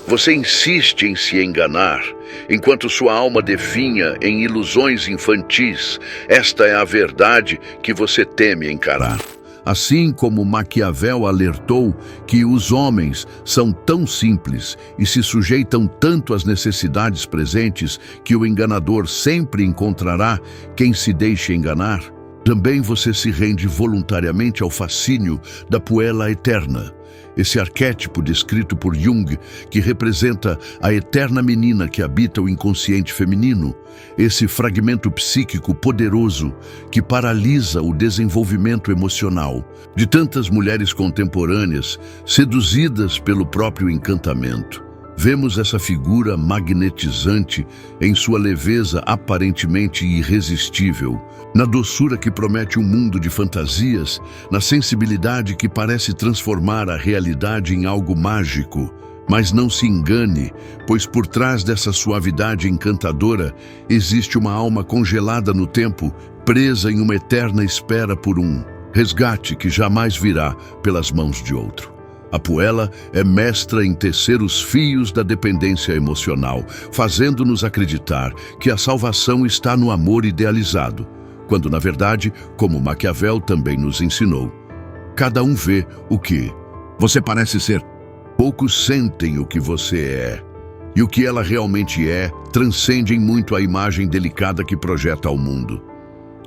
Você insiste em se enganar, enquanto sua alma definha em ilusões infantis. Esta é a verdade que você teme encarar. Assim como Maquiavel alertou que os homens são tão simples e se sujeitam tanto às necessidades presentes que o enganador sempre encontrará quem se deixe enganar, também você se rende voluntariamente ao fascínio da puella eterna. Esse arquétipo descrito por Jung, que representa a eterna menina que habita o inconsciente feminino, esse fragmento psíquico poderoso que paralisa o desenvolvimento emocional de tantas mulheres contemporâneas seduzidas pelo próprio encantamento. Vemos essa figura magnetizante em sua leveza aparentemente irresistível, na doçura que promete um mundo de fantasias, na sensibilidade que parece transformar a realidade em algo mágico. Mas não se engane, pois por trás dessa suavidade encantadora existe uma alma congelada no tempo, presa em uma eterna espera por um resgate que jamais virá pelas mãos de outro. A puella é mestra em tecer os fios da dependência emocional, fazendo-nos acreditar que a salvação está no amor idealizado, quando, na verdade, como Maquiavel também nos ensinou, cada um vê o que você parece ser. Poucos sentem o que você é. E o que ela realmente é transcende em muito a imagem delicada que projeta ao mundo.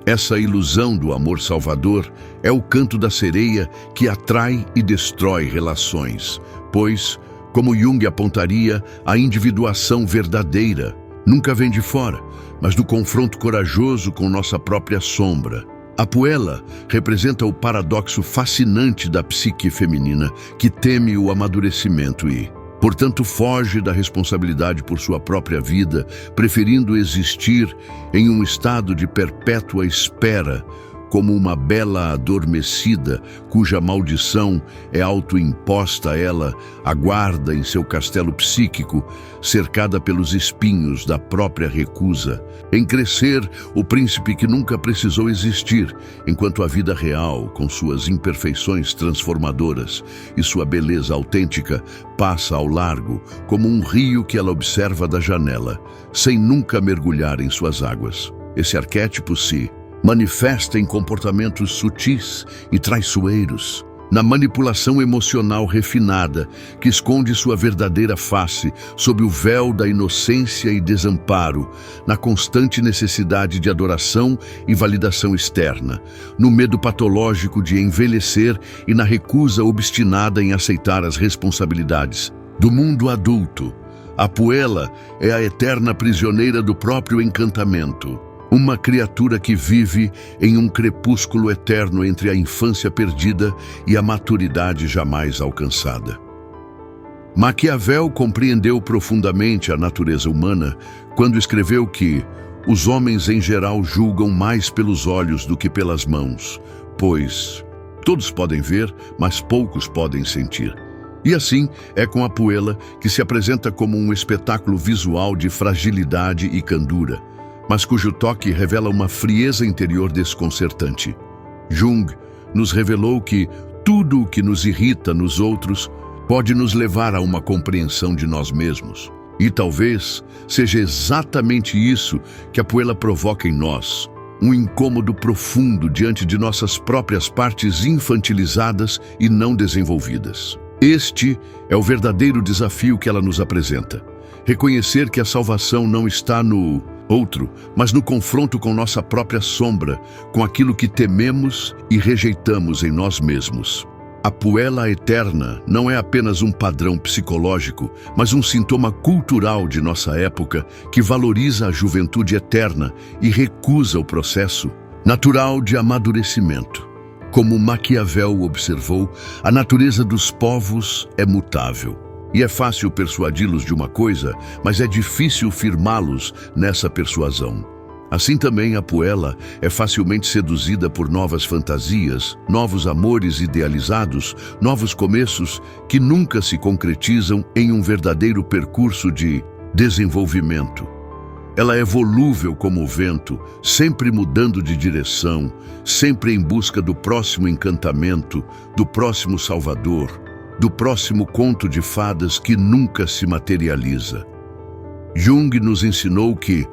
Essa ilusão do amor salvador é o canto da sereia que atrai e destrói relações, pois, como Jung apontaria, a individuação verdadeira nunca vem de fora, mas do confronto corajoso com nossa própria sombra. A puella representa o paradoxo fascinante da psique feminina que teme o amadurecimento e, portanto, foge da responsabilidade por sua própria vida, preferindo existir em um estado de perpétua espera, como uma bela adormecida cuja maldição é autoimposta a ela, aguarda em seu castelo psíquico, cercada pelos espinhos da própria recusa, em crescer o príncipe que nunca precisou existir, enquanto a vida real, com suas imperfeições transformadoras e sua beleza autêntica, passa ao largo, como um rio que ela observa da janela, sem nunca mergulhar em suas águas. Esse arquétipo se manifesta em comportamentos sutis e traiçoeiros, na manipulação emocional refinada que esconde sua verdadeira face sob o véu da inocência e desamparo, na constante necessidade de adoração e validação externa, no medo patológico de envelhecer e na recusa obstinada em aceitar as responsabilidades do mundo adulto. A puella é a eterna prisioneira do próprio encantamento. Uma criatura que vive em um crepúsculo eterno entre a infância perdida e a maturidade jamais alcançada. Maquiavel compreendeu profundamente a natureza humana quando escreveu que os homens em geral julgam mais pelos olhos do que pelas mãos, pois todos podem ver, mas poucos podem sentir. E assim é com a puella, que se apresenta como um espetáculo visual de fragilidade e candura, mas cujo toque revela uma frieza interior desconcertante. Jung nos revelou que tudo o que nos irrita nos outros pode nos levar a uma compreensão de nós mesmos. E talvez seja exatamente isso que a puella provoca em nós, um incômodo profundo diante de nossas próprias partes infantilizadas e não desenvolvidas. Este é o verdadeiro desafio que ela nos apresenta. Reconhecer que a salvação não está no outro, mas no confronto com nossa própria sombra, com aquilo que tememos e rejeitamos em nós mesmos. A puella eterna não é apenas um padrão psicológico, mas um sintoma cultural de nossa época que valoriza a juventude eterna e recusa o processo natural de amadurecimento. Como Maquiavel observou, a natureza dos povos é mutável. E é fácil persuadi-los de uma coisa, mas é difícil firmá-los nessa persuasão. Assim também a puella é facilmente seduzida por novas fantasias, novos amores idealizados, novos começos que nunca se concretizam em um verdadeiro percurso de desenvolvimento. Ela é volúvel como o vento, sempre mudando de direção, sempre em busca do próximo encantamento, do próximo salvador, do próximo conto de fadas que nunca se materializa. Jung nos ensinou que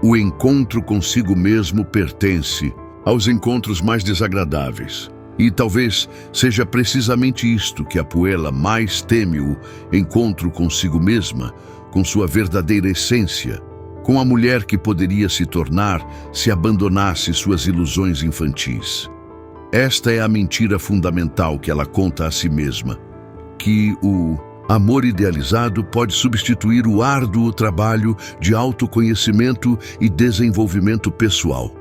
o encontro consigo mesmo pertence aos encontros mais desagradáveis. E talvez seja precisamente isto que Apuela mais teme: o encontro consigo mesma, com sua verdadeira essência, com a mulher que poderia se tornar se abandonasse suas ilusões infantis. Esta é a mentira fundamental que ela conta a si mesma, que o amor idealizado pode substituir o árduo trabalho de autoconhecimento e desenvolvimento pessoal.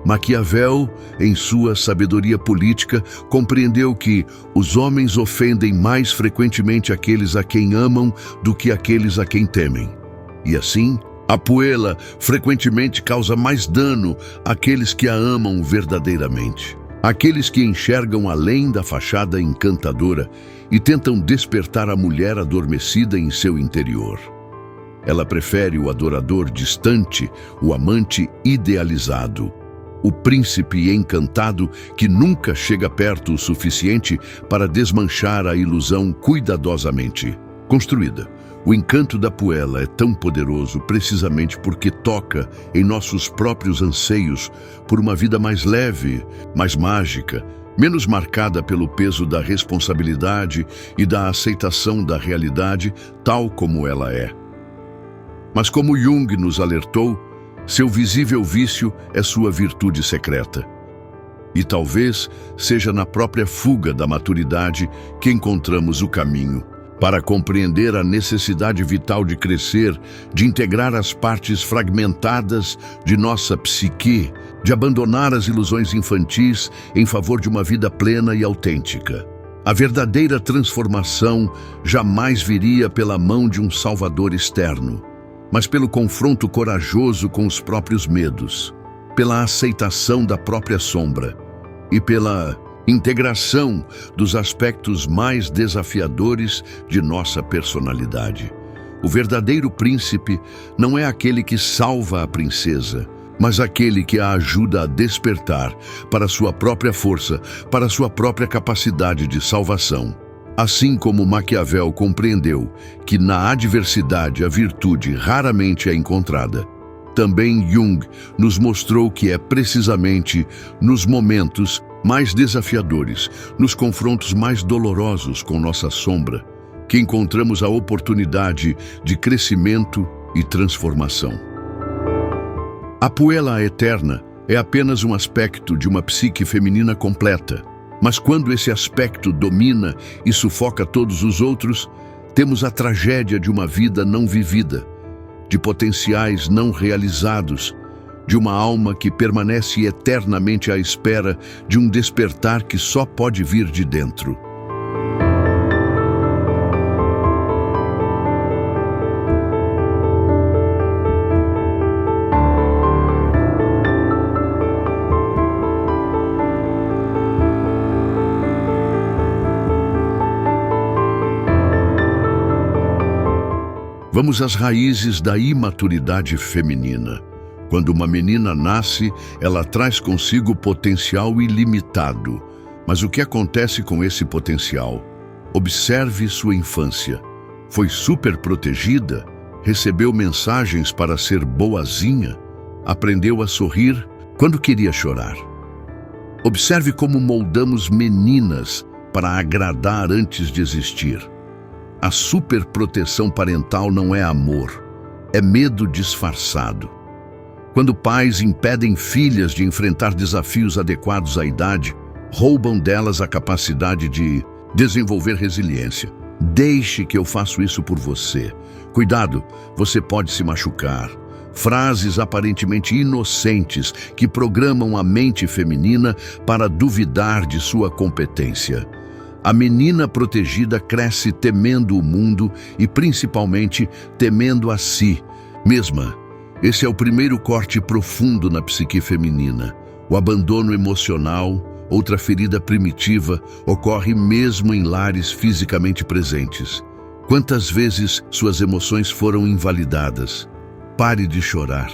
Maquiavel, em sua sabedoria política, compreendeu que os homens ofendem mais frequentemente aqueles a quem amam do que aqueles a quem temem. E assim, Apuela frequentemente causa mais dano àqueles que a amam verdadeiramente. Aqueles que enxergam além da fachada encantadora e tentam despertar a mulher adormecida em seu interior. Ela prefere o adorador distante, o amante idealizado, o príncipe encantado que nunca chega perto o suficiente para desmanchar a ilusão cuidadosamente construída. O encanto da Apuela é tão poderoso precisamente porque toca em nossos próprios anseios por uma vida mais leve, mais mágica, menos marcada pelo peso da responsabilidade e da aceitação da realidade tal como ela é. Mas como Jung nos alertou, seu visível vício é sua virtude secreta. E talvez seja na própria fuga da maturidade que encontramos o caminho para compreender a necessidade vital de crescer, de integrar as partes fragmentadas de nossa psique, de abandonar as ilusões infantis em favor de uma vida plena e autêntica. A verdadeira transformação jamais viria pela mão de um salvador externo, mas pelo confronto corajoso com os próprios medos, pela aceitação da própria sombra e pela integração dos aspectos mais desafiadores de nossa personalidade. O verdadeiro príncipe não é aquele que salva a princesa, mas aquele que a ajuda a despertar para sua própria força, para sua própria capacidade de salvação. Assim como Maquiavel compreendeu que na adversidade a virtude raramente é encontrada, também Jung nos mostrou que é precisamente nos momentos mais desafiadores, nos confrontos mais dolorosos com nossa sombra, que encontramos a oportunidade de crescimento e transformação. A Apuela eterna é apenas um aspecto de uma psique feminina completa, mas quando esse aspecto domina e sufoca todos os outros, temos a tragédia de uma vida não vivida, de potenciais não realizados, de uma alma que permanece eternamente à espera de um despertar que só pode vir de dentro. Vamos às raízes da imaturidade feminina. Quando uma menina nasce, ela traz consigo potencial ilimitado. Mas o que acontece com esse potencial? Observe sua infância. Foi super protegida? Recebeu mensagens para ser boazinha? Aprendeu a sorrir quando queria chorar? Observe como moldamos meninas para agradar antes de existir. A superproteção parental não é amor, é medo disfarçado. Quando pais impedem filhas de enfrentar desafios adequados à idade, roubam delas a capacidade de desenvolver resiliência. Deixe que eu faça isso por você. Cuidado, você pode se machucar. Frases aparentemente inocentes que programam a mente feminina para duvidar de sua competência. A menina protegida cresce temendo o mundo e principalmente temendo a si mesma. Esse é o primeiro corte profundo na psique feminina. O abandono emocional, outra ferida primitiva, ocorre mesmo em lares fisicamente presentes. Quantas vezes suas emoções foram invalidadas? Pare de chorar.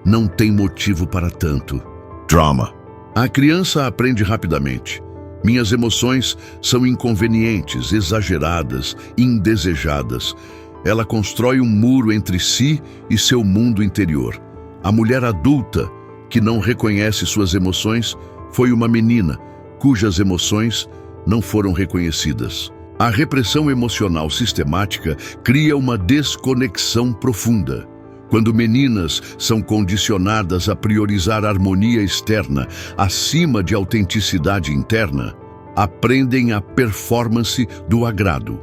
Não tem motivo para tanto. Drama. A criança aprende rapidamente. Minhas emoções são inconvenientes, exageradas, indesejadas. Ela constrói um muro entre si e seu mundo interior. A mulher adulta, que não reconhece suas emoções, foi uma menina cujas emoções não foram reconhecidas. A repressão emocional sistemática cria uma desconexão profunda. Quando meninas são condicionadas a priorizar a harmonia externa acima de autenticidade interna, aprendem a performance do agrado.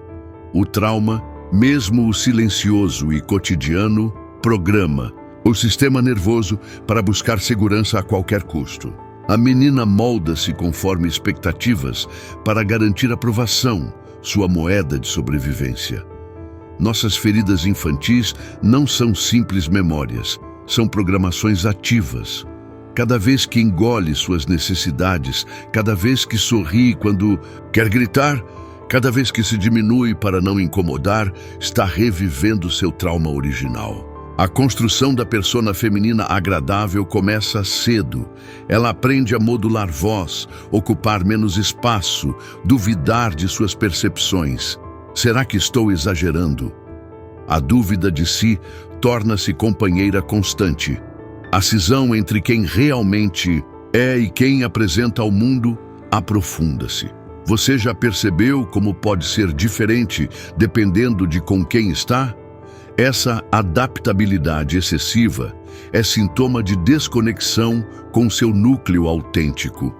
O trauma, mesmo o silencioso e cotidiano, programa o sistema nervoso para buscar segurança a qualquer custo. A menina molda-se conforme expectativas para garantir aprovação, sua moeda de sobrevivência. Nossas feridas infantis não são simples memórias, são programações ativas. Cada vez que engole suas necessidades, cada vez que sorri quando quer gritar, cada vez que se diminui para não incomodar, está revivendo seu trauma original. A construção da persona feminina agradável começa cedo. Ela aprende a modular voz, ocupar menos espaço, duvidar de suas percepções. Será que estou exagerando? A dúvida de si torna-se companheira constante. A cisão entre quem realmente é e quem apresenta ao mundo aprofunda-se. Você já percebeu como pode ser diferente dependendo de com quem está? Essa adaptabilidade excessiva é sintoma de desconexão com seu núcleo autêntico.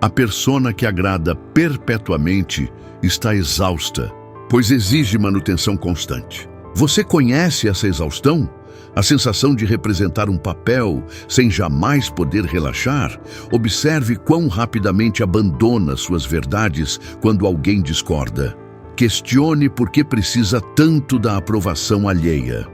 A persona que agrada perpetuamente está exausta, pois exige manutenção constante. Você conhece essa exaustão? A sensação de representar um papel sem jamais poder relaxar? Observe quão rapidamente abandona suas verdades quando alguém discorda. Questione por que precisa tanto da aprovação alheia.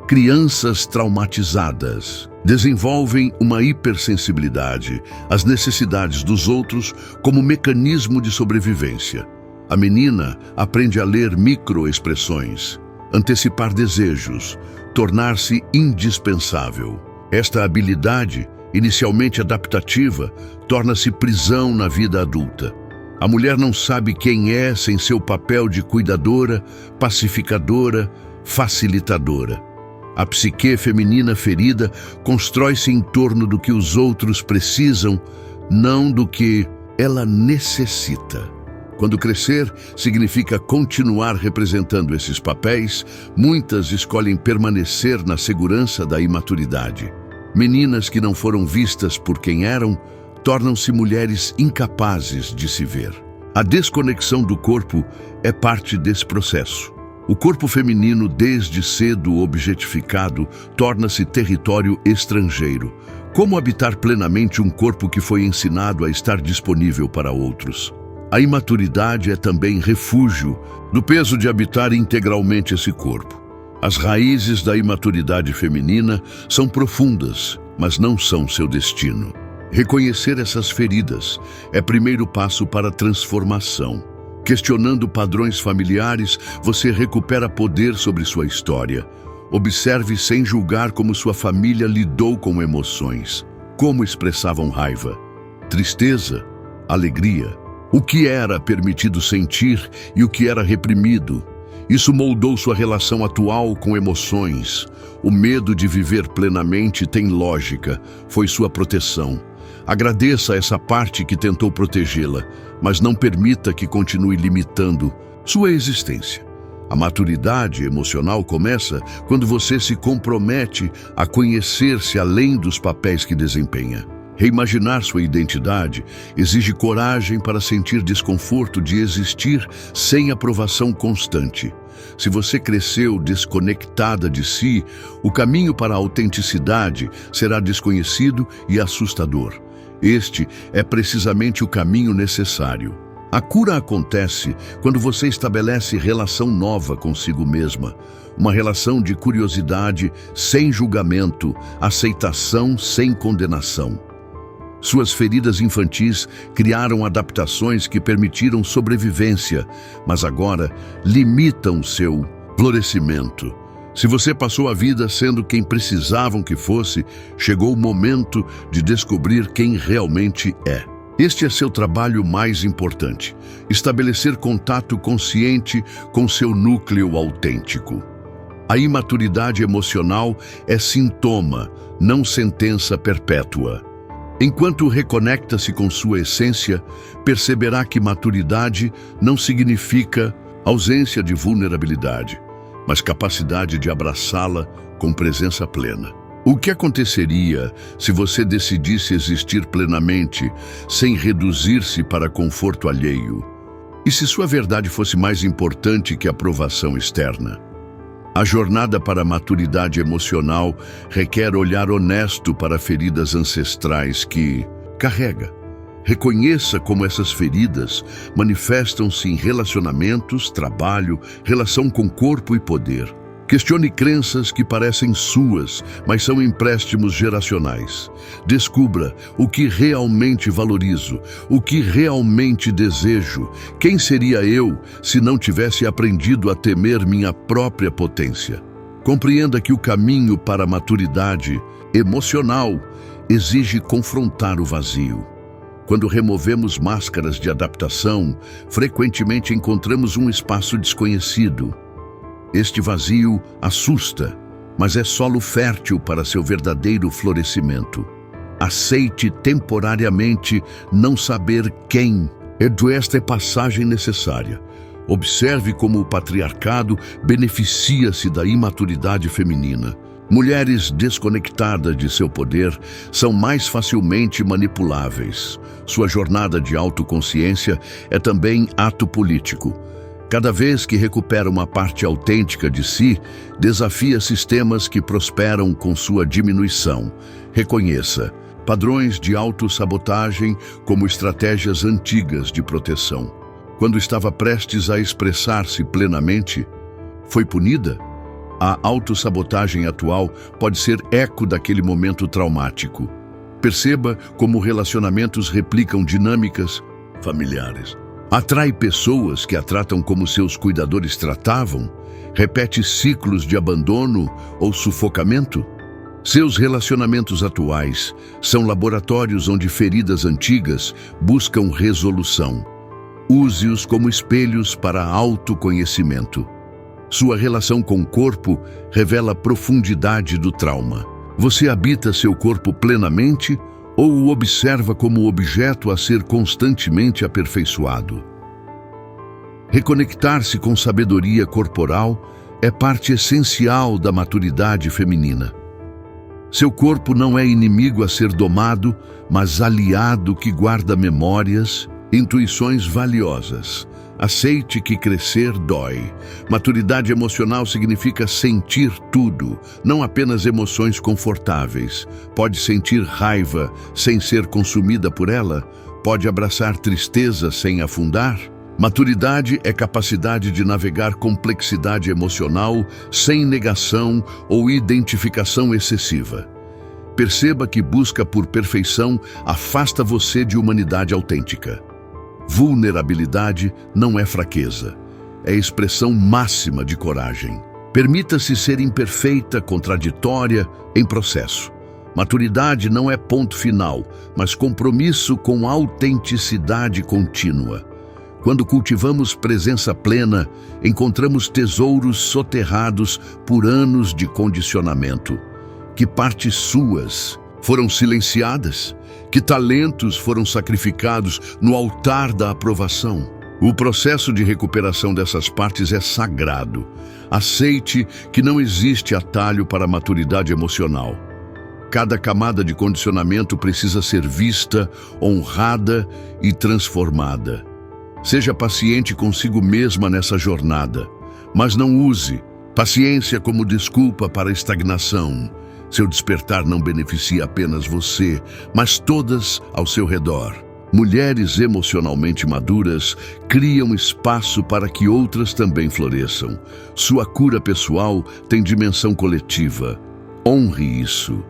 Crianças traumatizadas desenvolvem uma hipersensibilidade às necessidades dos outros como mecanismo de sobrevivência. A menina aprende a ler microexpressões, antecipar desejos, tornar-se indispensável. Esta habilidade, inicialmente adaptativa, torna-se prisão na vida adulta. A mulher não sabe quem é sem seu papel de cuidadora, pacificadora, facilitadora. A psique feminina ferida constrói-se em torno do que os outros precisam, não do que ela necessita. Quando crescer significa continuar representando esses papéis, muitas escolhem permanecer na segurança da imaturidade. Meninas que não foram vistas por quem eram, tornam-se mulheres incapazes de se ver. A desconexão do corpo é parte desse processo. O corpo feminino, desde cedo objetificado, torna-se território estrangeiro. Como habitar plenamente um corpo que foi ensinado a estar disponível para outros? A imaturidade é também refúgio do peso de habitar integralmente esse corpo. As raízes da imaturidade feminina são profundas, mas não são seu destino. Reconhecer essas feridas é primeiro passo para a transformação. Questionando padrões familiares, você recupera poder sobre sua história. Observe sem julgar como sua família lidou com emoções. Como expressavam raiva, tristeza, alegria. O que era permitido sentir e o que era reprimido. Isso moldou sua relação atual com emoções. O medo de viver plenamente tem lógica, foi sua proteção. Agradeça essa parte que tentou protegê-la, mas não permita que continue limitando sua existência. A maturidade emocional começa quando você se compromete a conhecer-se além dos papéis que desempenha. Reimaginar sua identidade exige coragem para sentir desconforto de existir sem aprovação constante. Se você cresceu desconectada de si, o caminho para a autenticidade será desconhecido e assustador. Este é precisamente o caminho necessário. A cura acontece quando você estabelece relação nova consigo mesma, uma relação de curiosidade sem julgamento, aceitação sem condenação. Suas feridas infantis criaram adaptações que permitiram sobrevivência, mas agora limitam seu florescimento. Se você passou a vida sendo quem precisavam que fosse, chegou o momento de descobrir quem realmente é. Este é seu trabalho mais importante: estabelecer contato consciente com seu núcleo autêntico. A imaturidade emocional é sintoma, não sentença perpétua. Enquanto reconecta-se com sua essência, perceberá que maturidade não significa ausência de vulnerabilidade, mas capacidade de abraçá-la com presença plena. O que aconteceria se você decidisse existir plenamente, sem reduzir-se para conforto alheio? E se sua verdade fosse mais importante que a aprovação externa? A jornada para a maturidade emocional requer olhar honesto para feridas ancestrais que carrega. Reconheça como essas feridas manifestam-se em relacionamentos, trabalho, relação com corpo e poder. Questione crenças que parecem suas, mas são empréstimos geracionais. Descubra o que realmente valorizo, o que realmente desejo. Quem seria eu se não tivesse aprendido a temer minha própria potência? Compreenda que o caminho para a maturidade emocional exige confrontar o vazio. Quando removemos máscaras de adaptação, frequentemente encontramos um espaço desconhecido. Este vazio assusta, mas é solo fértil para seu verdadeiro florescimento. Aceite temporariamente não saber quem. Esta é passagem necessária. Observe como o patriarcado beneficia-se da imaturidade feminina. Mulheres desconectadas de seu poder são mais facilmente manipuláveis. Sua jornada de autoconsciência é também ato político. Cada vez que recupera uma parte autêntica de si, desafia sistemas que prosperam com sua diminuição. Reconheça padrões de autossabotagem como estratégias antigas de proteção. Quando estava prestes a expressar-se plenamente, foi punida? A autossabotagem atual pode ser eco daquele momento traumático. Perceba como relacionamentos replicam dinâmicas familiares. Atrai pessoas que a tratam como seus cuidadores tratavam? Repete ciclos de abandono ou sufocamento? Seus relacionamentos atuais são laboratórios onde feridas antigas buscam resolução. Use-os como espelhos para autoconhecimento. Sua relação com o corpo revela a profundidade do trauma. Você habita seu corpo plenamente ou o observa como objeto a ser constantemente aperfeiçoado? Reconectar-se com sabedoria corporal é parte essencial da maturidade feminina. Seu corpo não é inimigo a ser domado, mas aliado que guarda memórias, intuições valiosas. Aceite que crescer dói. Maturidade emocional significa sentir tudo, não apenas emoções confortáveis. Pode sentir raiva sem ser consumida por ela? Pode abraçar tristeza sem afundar? Maturidade é capacidade de navegar complexidade emocional sem negação ou identificação excessiva. Perceba que busca por perfeição afasta você de humanidade autêntica. Vulnerabilidade não é fraqueza, é expressão máxima de coragem. Permita-se ser imperfeita, contraditória, em processo. Maturidade não é ponto final, mas compromisso com autenticidade contínua. Quando cultivamos presença plena, encontramos tesouros soterrados por anos de condicionamento. Que partes suas foram silenciadas? Que talentos foram sacrificados no altar da aprovação? O processo de recuperação dessas partes é sagrado. Aceite que não existe atalho para a maturidade emocional. Cada camada de condicionamento precisa ser vista, honrada e transformada. Seja paciente consigo mesma nessa jornada, mas não use paciência como desculpa para a estagnação. Seu despertar não beneficia apenas você, mas todas ao seu redor. Mulheres emocionalmente maduras criam espaço para que outras também floresçam. Sua cura pessoal tem dimensão coletiva. Honre isso.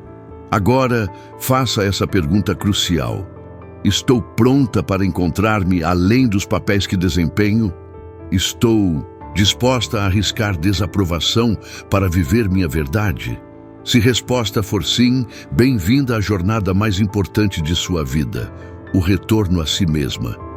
Agora, faça essa pergunta crucial. Estou pronta para encontrar-me além dos papéis que desempenho? Estou disposta a arriscar desaprovação para viver minha verdade? Se resposta for sim, bem-vinda à jornada mais importante de sua vida, o retorno a si mesma.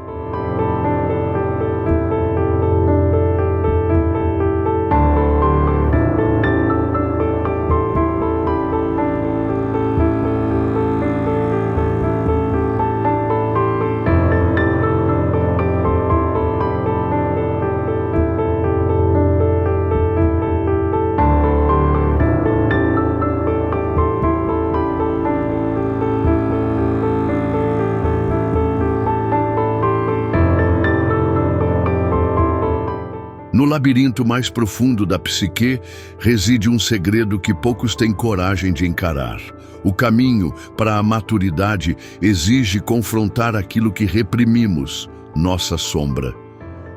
No labirinto mais profundo da psique reside um segredo que poucos têm coragem de encarar. O caminho para a maturidade exige confrontar aquilo que reprimimos, nossa sombra.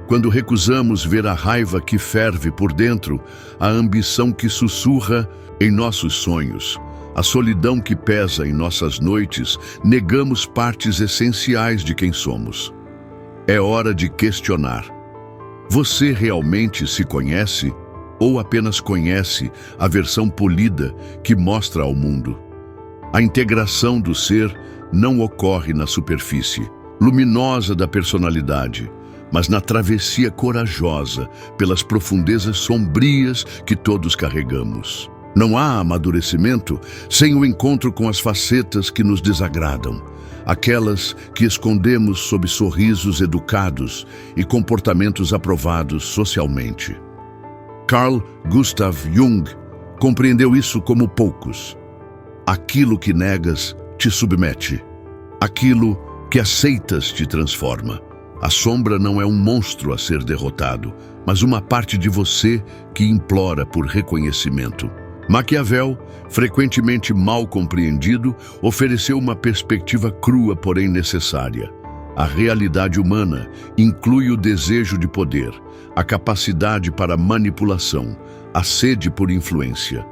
Quando recusamos ver a raiva que ferve por dentro, a ambição que sussurra em nossos sonhos, a solidão que pesa em nossas noites, negamos partes essenciais de quem somos. É hora de questionar. Você realmente se conhece ou apenas conhece a versão polida que mostra ao mundo? A integração do ser não ocorre na superfície luminosa da personalidade, mas na travessia corajosa pelas profundezas sombrias que todos carregamos. Não há amadurecimento sem o encontro com as facetas que nos desagradam, aquelas que escondemos sob sorrisos educados e comportamentos aprovados socialmente. Carl Gustav Jung compreendeu isso como poucos. Aquilo que negas te submete. Aquilo que aceitas te transforma. A sombra não é um monstro a ser derrotado, mas uma parte de você que implora por reconhecimento. Maquiavel, frequentemente mal compreendido, ofereceu uma perspectiva crua, porém necessária. A realidade humana inclui o desejo de poder, a capacidade para manipulação, a sede por influência.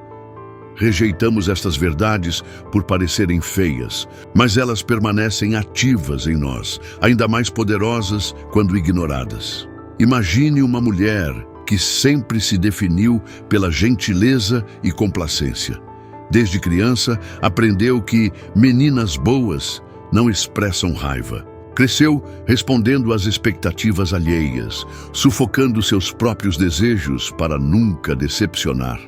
Rejeitamos estas verdades por parecerem feias, mas elas permanecem ativas em nós, ainda mais poderosas quando ignoradas. Imagine uma mulher que sempre se definiu pela gentileza e complacência. Desde criança, aprendeu que meninas boas não expressam raiva. Cresceu respondendo às expectativas alheias, sufocando seus próprios desejos para nunca decepcionar.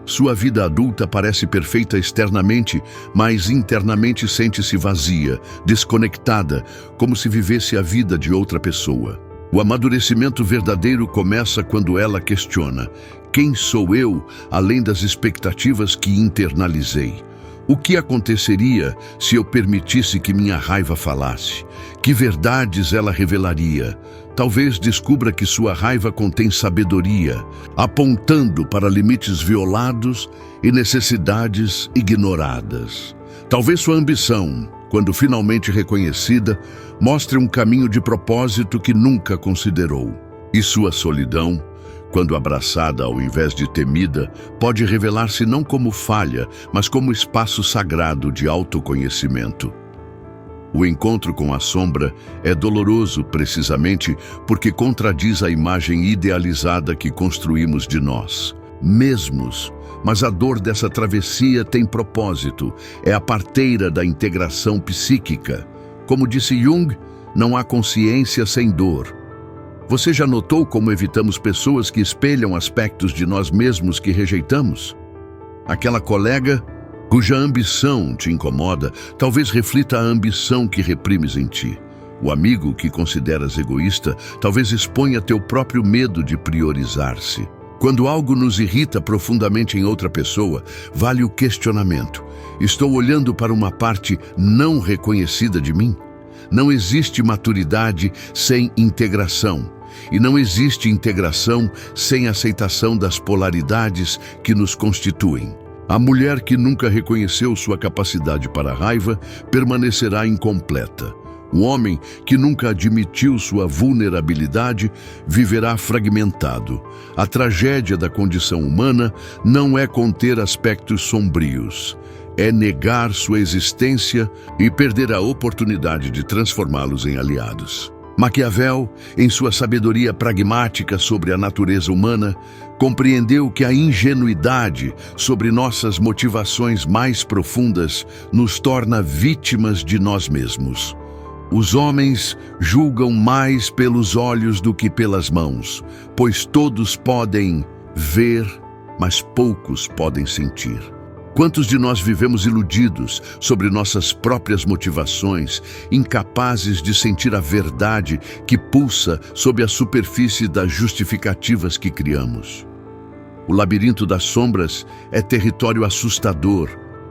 Sua vida adulta parece perfeita externamente, mas internamente sente-se vazia, desconectada, como se vivesse a vida de outra pessoa. O amadurecimento verdadeiro começa quando ela questiona: quem sou eu, além das expectativas que internalizei? O que aconteceria se eu permitisse que minha raiva falasse? Que verdades ela revelaria? Talvez descubra que sua raiva contém sabedoria, apontando para limites violados e necessidades ignoradas. Talvez sua ambição, quando finalmente reconhecida, mostre um caminho de propósito que nunca considerou. E sua solidão, quando abraçada ao invés de temida, pode revelar-se não como falha, mas como espaço sagrado de autoconhecimento. O encontro com a sombra é doloroso precisamente porque contradiz a imagem idealizada que construímos de nós mesmos. Mas a dor dessa travessia tem propósito, é a parteira da integração psíquica. Como disse Jung, não há consciência sem dor. Você já notou como evitamos pessoas que espelham aspectos de nós mesmos que rejeitamos? Aquela colega cuja ambição te incomoda, talvez reflita a ambição que reprimes em ti. O amigo que consideras egoísta, talvez exponha teu próprio medo de priorizar-se. Quando algo nos irrita profundamente em outra pessoa, vale o questionamento: estou olhando para uma parte não reconhecida de mim? Não existe maturidade sem integração, e não existe integração sem aceitação das polaridades que nos constituem. A mulher que nunca reconheceu sua capacidade para a raiva permanecerá incompleta. O homem que nunca admitiu sua vulnerabilidade viverá fragmentado. A tragédia da condição humana não é conter aspectos sombrios, é negar sua existência e perder a oportunidade de transformá-los em aliados. Maquiavel, em sua sabedoria pragmática sobre a natureza humana, compreendeu que a ingenuidade sobre nossas motivações mais profundas nos torna vítimas de nós mesmos. Os homens julgam mais pelos olhos do que pelas mãos, pois todos podem ver, mas poucos podem sentir. Quantos de nós vivemos iludidos sobre nossas próprias motivações, incapazes de sentir a verdade que pulsa sob a superfície das justificativas que criamos? O labirinto das sombras é território assustador,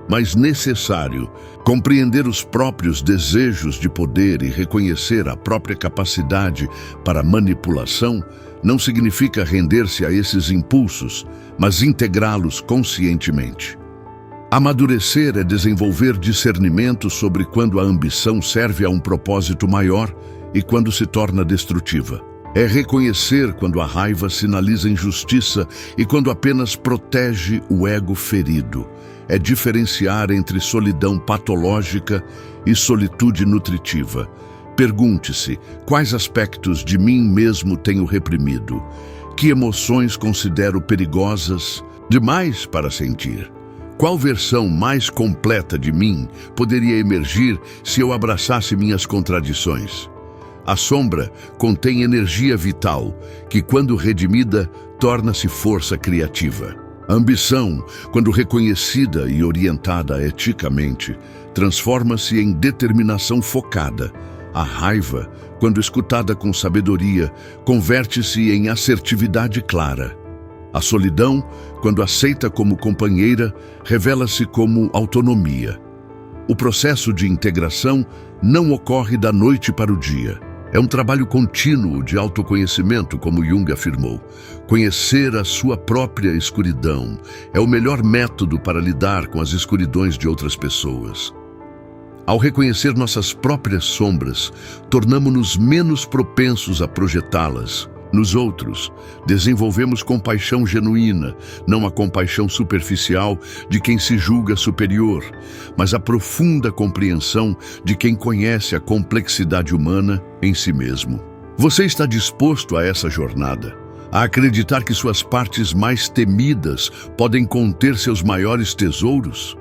mas necessário. Compreender os próprios desejos de poder e reconhecer a própria capacidade para manipulação não significa render-se a esses impulsos, mas integrá-los conscientemente. Amadurecer é desenvolver discernimento sobre quando a ambição serve a um propósito maior e quando se torna destrutiva. É reconhecer quando a raiva sinaliza injustiça e quando apenas protege o ego ferido. É diferenciar entre solidão patológica e solitude nutritiva. Pergunte-se: quais aspectos de mim mesmo tenho reprimido? Que emoções considero perigosas demais para sentir? Qual versão mais completa de mim poderia emergir se eu abraçasse minhas contradições? A sombra contém energia vital, que, quando redimida, torna-se força criativa. A ambição, quando reconhecida e orientada eticamente, transforma-se em determinação focada. A raiva, quando escutada com sabedoria, converte-se em assertividade clara. A solidão, quando aceita como companheira, revela-se como autonomia. O processo de integração não ocorre da noite para o dia. É um trabalho contínuo de autoconhecimento, como Jung afirmou. Conhecer a sua própria escuridão é o melhor método para lidar com as escuridões de outras pessoas. Ao reconhecer nossas próprias sombras, tornamo-nos menos propensos a projetá-las nos outros. Desenvolvemos compaixão genuína, não a compaixão superficial de quem se julga superior, mas a profunda compreensão de quem conhece a complexidade humana em si mesmo. Você está disposto a essa jornada? A acreditar que suas partes mais temidas podem conter seus maiores tesouros?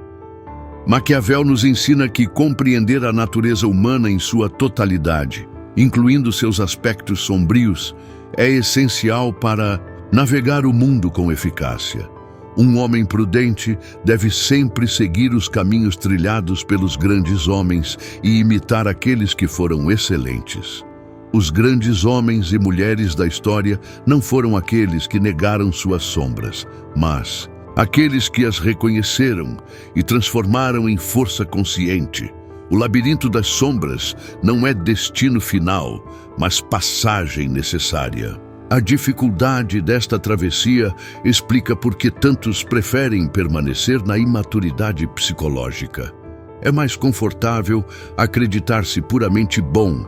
Maquiavel nos ensina que compreender a natureza humana em sua totalidade, incluindo seus aspectos sombrios, é essencial para navegar o mundo com eficácia. Um homem prudente deve sempre seguir os caminhos trilhados pelos grandes homens e imitar aqueles que foram excelentes. Os grandes homens e mulheres da história não foram aqueles que negaram suas sombras, mas aqueles que as reconheceram e transformaram em força consciente. O labirinto das sombras não é destino final, mas passagem necessária. A dificuldade desta travessia explica por que tantos preferem permanecer na imaturidade psicológica. É mais confortável acreditar-se puramente bom,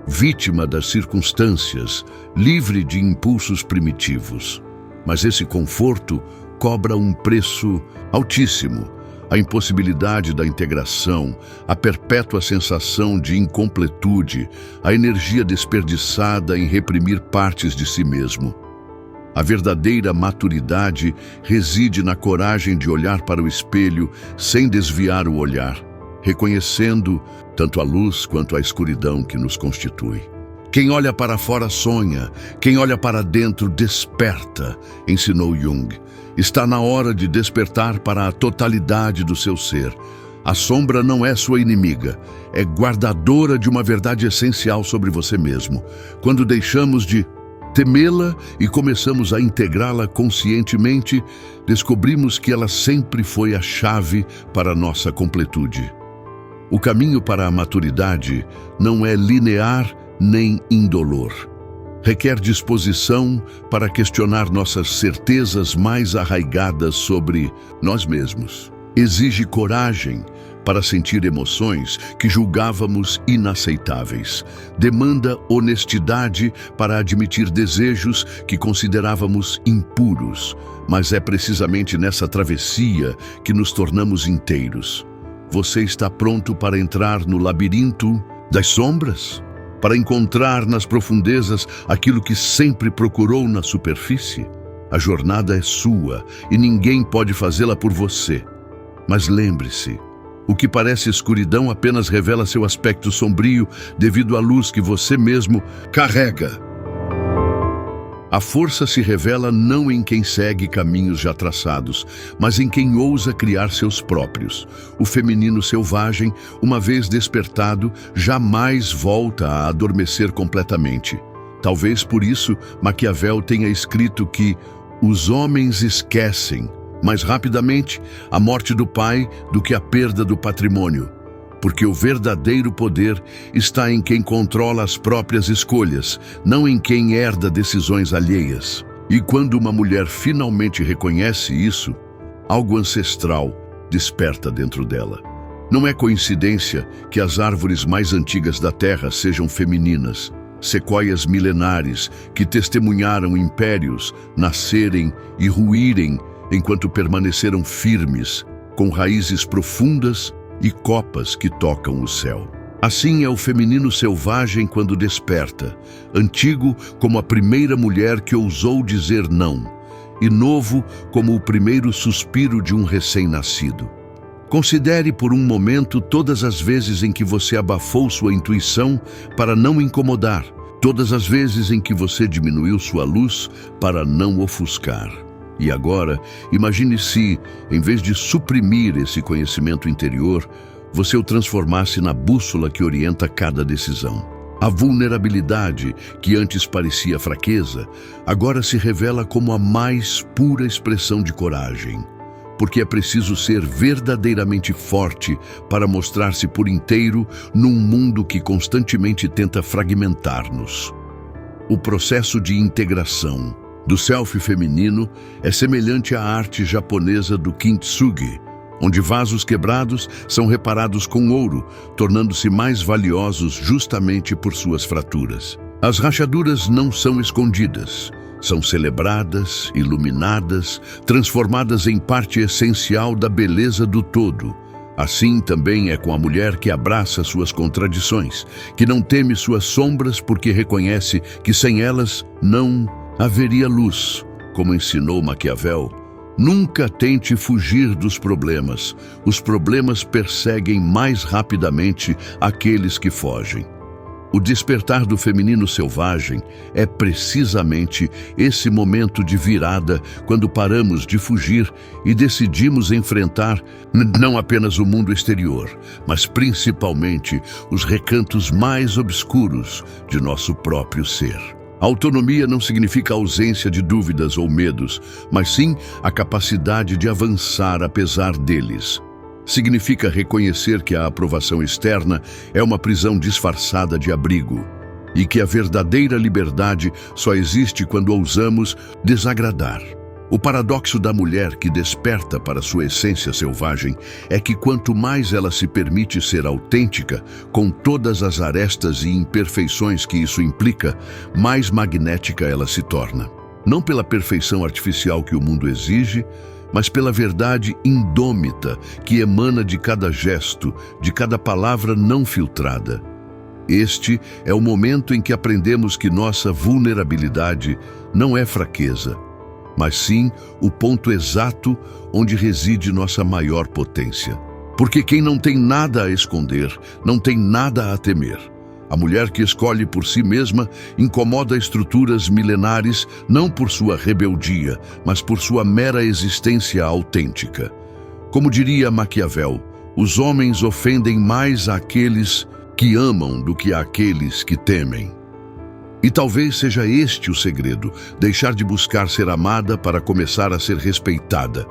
vítima das circunstâncias, livre de impulsos primitivos. Mas esse conforto cobra um preço altíssimo. A impossibilidade da integração, a perpétua sensação de incompletude, a energia desperdiçada em reprimir partes de si mesmo. A verdadeira maturidade reside na coragem de olhar para o espelho sem desviar o olhar, reconhecendo tanto a luz quanto a escuridão que nos constitui. Quem olha para fora sonha, quem olha para dentro desperta, ensinou Jung. Está na hora de despertar para a totalidade do seu ser. A sombra não é sua inimiga, é guardadora de uma verdade essencial sobre você mesmo. Quando deixamos de temê-la e começamos a integrá-la conscientemente, descobrimos que ela sempre foi a chave para a nossa completude. O caminho para a maturidade não é linear nem indolor. Requer disposição para questionar nossas certezas mais arraigadas sobre nós mesmos. Exige coragem para sentir emoções que julgávamos inaceitáveis. Demanda honestidade para admitir desejos que considerávamos impuros. Mas é precisamente nessa travessia que nos tornamos inteiros. Você está pronto para entrar no labirinto das sombras? Para encontrar nas profundezas aquilo que sempre procurou na superfície? A jornada é sua e ninguém pode fazê-la por você. Mas lembre-se, O que parece escuridão apenas revela seu aspecto sombrio devido à luz que você mesmo carrega. A força se revela não em quem segue caminhos já traçados, mas em quem ousa criar seus próprios. O feminino selvagem, uma vez despertado, jamais volta a adormecer completamente. Talvez por isso Maquiavel tenha escrito que os homens esquecem mais rapidamente a morte do pai do que a perda do patrimônio. Porque o verdadeiro poder está em quem controla as próprias escolhas, não em quem herda decisões alheias. E quando uma mulher finalmente reconhece isso, algo ancestral desperta dentro dela. Não é coincidência que as árvores mais antigas da Terra sejam femininas, sequoias milenares que testemunharam impérios nascerem e ruírem enquanto permaneceram firmes, com raízes profundas e copas que tocam o céu. Assim é o feminino selvagem quando desperta, antigo como a primeira mulher que ousou dizer não, e novo como o primeiro suspiro de um recém-nascido. Considere por um momento todas as vezes em que você abafou sua intuição para não incomodar, todas as vezes em que você diminuiu sua luz para não ofuscar. E agora, imagine se, em vez de suprimir esse conhecimento interior, você o transformasse na bússola que orienta cada decisão. A vulnerabilidade, que antes parecia fraqueza, agora se revela como a mais pura expressão de coragem. Porque é preciso ser verdadeiramente forte para mostrar-se por inteiro num mundo que constantemente tenta fragmentar-nos. O processo de integração do self feminino é semelhante à arte japonesa do kintsugi, onde vasos quebrados são reparados com ouro, tornando-se mais valiosos justamente por suas fraturas. As rachaduras não são escondidas, são celebradas, iluminadas, transformadas em parte essencial da beleza do todo. Assim também é com a mulher que abraça suas contradições, que não teme suas sombras porque reconhece que sem elas não haveria luz. Como ensinou Maquiavel, nunca tente fugir dos problemas. Os problemas perseguem mais rapidamente aqueles que fogem. O despertar do feminino selvagem é precisamente esse momento de virada quando paramos de fugir e decidimos enfrentar não apenas o mundo exterior, mas principalmente os recantos mais obscuros de nosso próprio ser. A autonomia não significa ausência de dúvidas ou medos, mas sim a capacidade de avançar apesar deles. Significa reconhecer que a aprovação externa é uma prisão disfarçada de abrigo e que a verdadeira liberdade só existe quando ousamos desagradar. O paradoxo da mulher que desperta para sua essência selvagem é que quanto mais ela se permite ser autêntica, com todas as arestas e imperfeições que isso implica, mais magnética ela se torna. Não pela perfeição artificial que o mundo exige, mas pela verdade indômita que emana de cada gesto, de cada palavra não filtrada. Este é o momento em que aprendemos que nossa vulnerabilidade não é fraqueza, mas sim o ponto exato onde reside nossa maior potência. Porque quem não tem nada a esconder, não tem nada a temer. A mulher que escolhe por si mesma incomoda estruturas milenares não por sua rebeldia, mas por sua mera existência autêntica. Como diria Maquiavel, os homens ofendem mais aqueles que amam do que aqueles que temem. E talvez seja este o segredo, deixar de buscar ser amada para começar a ser respeitada,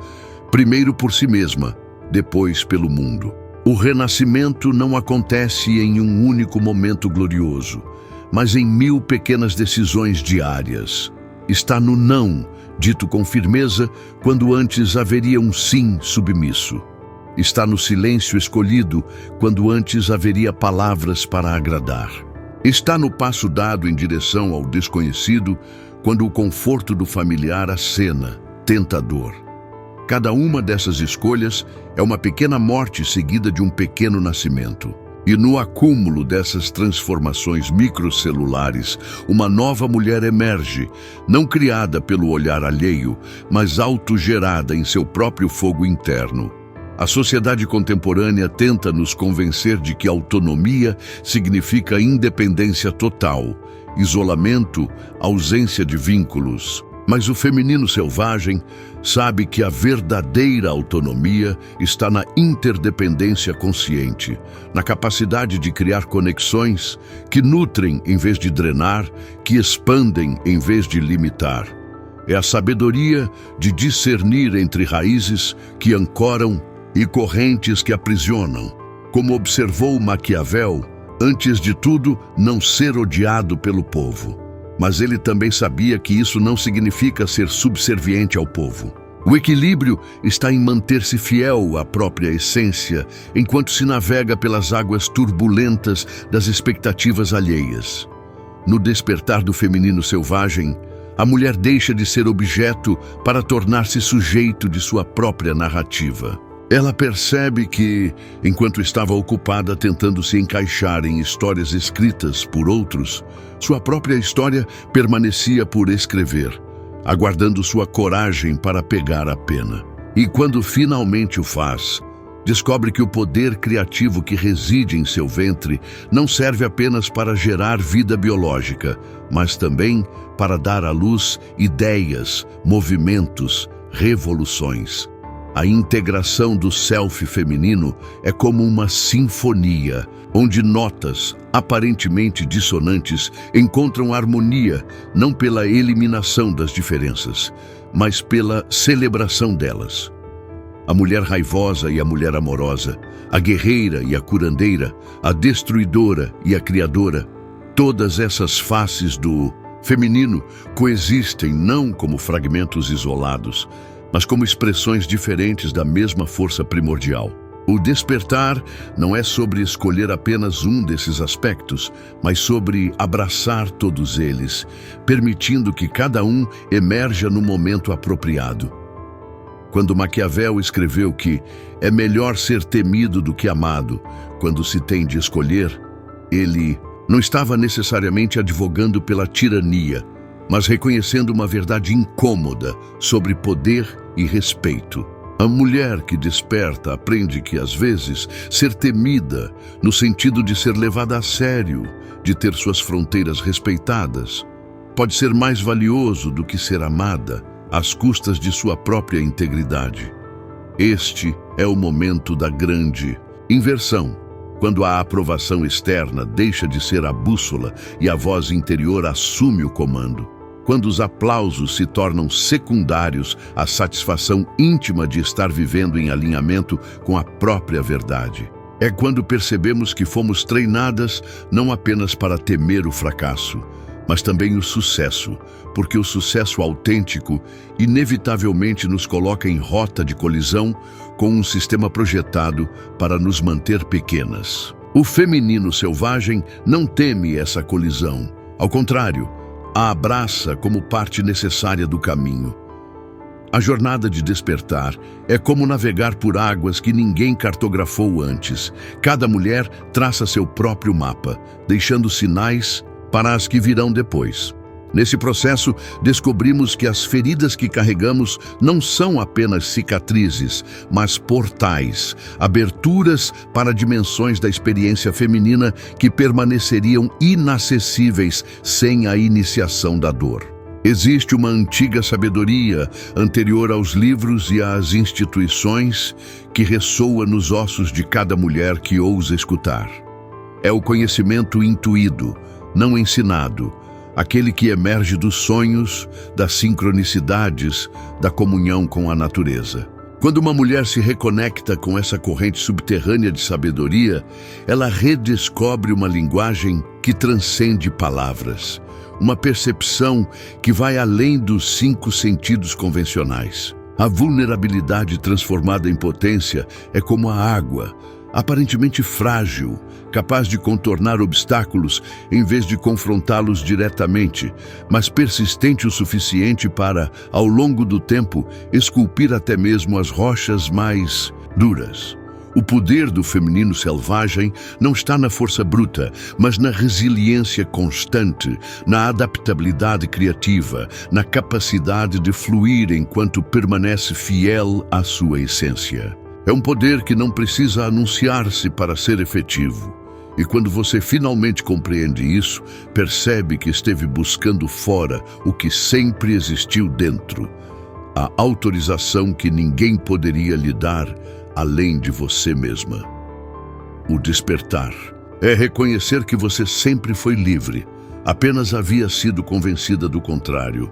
primeiro por si mesma, depois pelo mundo. O renascimento não acontece em um único momento glorioso, mas em 1000 pequenas decisões diárias. Está no não, dito com firmeza, quando antes haveria um sim submisso. Está no silêncio escolhido, quando antes haveria palavras para agradar. Está no passo dado em direção ao desconhecido, quando o conforto do familiar acena, tentador. Cada uma dessas escolhas é uma pequena morte seguida de um pequeno nascimento. E no acúmulo dessas transformações microcelulares, uma nova mulher emerge, não criada pelo olhar alheio, mas autogerada em seu próprio fogo interno. A sociedade contemporânea tenta nos convencer de que autonomia significa independência total, isolamento, ausência de vínculos. Mas o feminino selvagem sabe que a verdadeira autonomia está na interdependência consciente, na capacidade de criar conexões que nutrem em vez de drenar, que expandem em vez de limitar. É a sabedoria de discernir entre raízes que ancoram e correntes que aprisionam. Como observou Maquiavel, antes de tudo, não ser odiado pelo povo. Mas ele também sabia que isso não significa ser subserviente ao povo. O equilíbrio está em manter-se fiel à própria essência, enquanto se navega pelas águas turbulentas das expectativas alheias. No despertar do feminino selvagem, a mulher deixa de ser objeto para tornar-se sujeito de sua própria narrativa. Ela percebe que, enquanto estava ocupada tentando se encaixar em histórias escritas por outros, sua própria história permanecia por escrever, aguardando sua coragem para pegar a pena. E quando finalmente o faz, descobre que o poder criativo que reside em seu ventre não serve apenas para gerar vida biológica, mas também para dar à luz ideias, movimentos, revoluções. A integração do self feminino é como uma sinfonia, onde notas, aparentemente dissonantes, encontram harmonia, não pela eliminação das diferenças, mas pela celebração delas. A mulher raivosa e a mulher amorosa, a guerreira e a curandeira, a destruidora e a criadora, todas essas faces do feminino coexistem não como fragmentos isolados, mas como expressões diferentes da mesma força primordial. O despertar não é sobre escolher apenas um desses aspectos, mas sobre abraçar todos eles, permitindo que cada um emerja no momento apropriado. Quando Maquiavel escreveu que é melhor ser temido do que amado quando se tem de escolher, ele não estava necessariamente advogando pela tirania, mas reconhecendo uma verdade incômoda sobre poder e respeito. A mulher que desperta aprende que, às vezes, ser temida, no sentido de ser levada a sério, de ter suas fronteiras respeitadas, pode ser mais valioso do que ser amada, às custas de sua própria integridade. Este é o momento da grande inversão, quando a aprovação externa deixa de ser a bússola e a voz interior assume o comando. Quando os aplausos se tornam secundários à satisfação íntima de estar vivendo em alinhamento com a própria verdade. É quando percebemos que fomos treinadas não apenas para temer o fracasso, mas também o sucesso, porque o sucesso autêntico inevitavelmente nos coloca em rota de colisão com um sistema projetado para nos manter pequenas. O feminino selvagem não teme essa colisão. Ao contrário, a abraça como parte necessária do caminho. A jornada de despertar é como navegar por águas que ninguém cartografou antes. Cada mulher traça seu próprio mapa, deixando sinais para as que virão depois. Nesse processo, descobrimos que as feridas que carregamos não são apenas cicatrizes, mas portais, aberturas para dimensões da experiência feminina que permaneceriam inacessíveis sem a iniciação da dor. Existe uma antiga sabedoria, anterior aos livros e às instituições, que ressoa nos ossos de cada mulher que ousa escutar. É o conhecimento intuído, não ensinado, aquele que emerge dos sonhos, das sincronicidades, da comunhão com a natureza. Quando uma mulher se reconecta com essa corrente subterrânea de sabedoria, ela redescobre uma linguagem que transcende palavras, uma percepção que vai além dos 5 sentidos convencionais. A vulnerabilidade transformada em potência é como a água, aparentemente frágil, capaz de contornar obstáculos em vez de confrontá-los diretamente, mas persistente o suficiente para, ao longo do tempo, esculpir até mesmo as rochas mais duras. O poder do feminino selvagem não está na força bruta, mas na resiliência constante, na adaptabilidade criativa, na capacidade de fluir enquanto permanece fiel à sua essência. É um poder que não precisa anunciar-se para ser efetivo. E quando você finalmente compreende isso, percebe que esteve buscando fora o que sempre existiu dentro. A autorização que ninguém poderia lhe dar além de você mesma. O despertar é reconhecer que você sempre foi livre, apenas havia sido convencida do contrário.